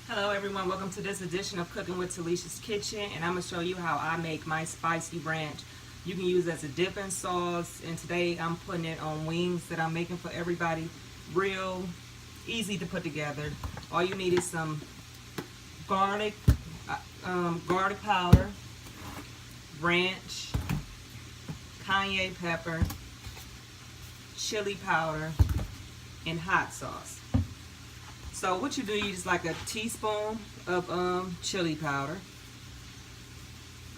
Hello everyone, welcome to this edition of Cooking with Talessia's Kitchen, and I'm going to show you how I make my spicy ranch. You can use it as a dipping sauce, and today I'm putting it on wings that I'm making for everybody. Real easy to put together. All you need is some garlic powder, ranch, cayenne pepper, chili powder, and hot sauce. So what you do, you just like a teaspoon of chili powder.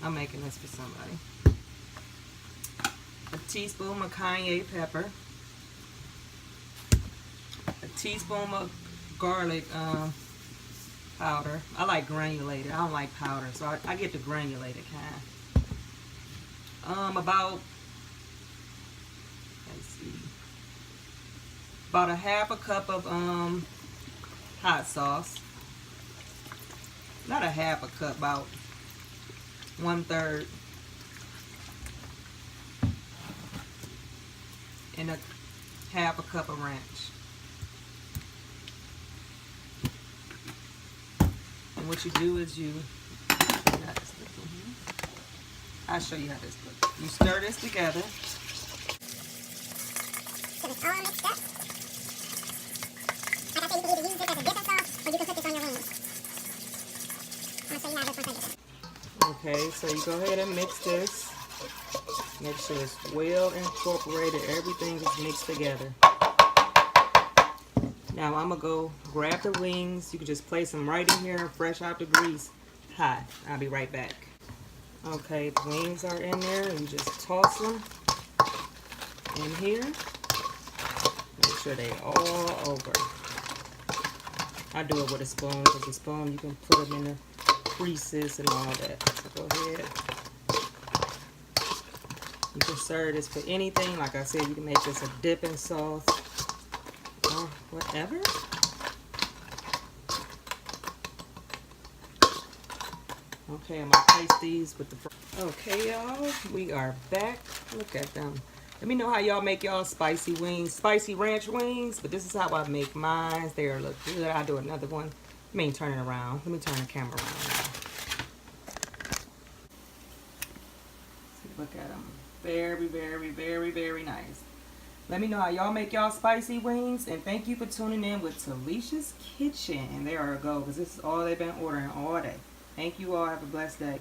I'm making this for somebody. A teaspoon of cayenne pepper. A teaspoon of garlic powder. I like granulated. I don't like powder, so I get the granulated kind. About a half a cup of hot sauce. Not a half a cup, about 1/3. And a half a cup of ranch. And what you do is I'll show you how this looks. You stir this together. So it's all mixed up. Like I said, you can either use this as a dipping sauce or you can put this on your wings. I'm going to show you how this one tastes. Okay, so you go ahead and mix this. Make sure it's well incorporated. Everything is mixed together. Now I'm going to go grab the wings. You can just place them right in here, fresh out the grease, hot. I'll be right back. Okay, the wings are in there. You just toss them in here. Make sure they all over. I do it with a spoon, because the spoon you can put them in the creases and all that. So go ahead. You can serve this for anything. Like I said, you can make this a dipping sauce or whatever. Okay, I'm gonna place these with the. Okay, y'all, we are back. Look at them. Let me know how y'all make y'all spicy wings, spicy ranch wings. But this is how I make mine. They look good. I'll do another one. Let me turn it around. Let me turn the camera around now. See, look at them. Very, very, very, very nice. Let me know how y'all make y'all spicy wings. And thank you for tuning in with Talessia's Kitchen. And there I go, because this is all they've been ordering all day. Thank you all. Have a blessed day.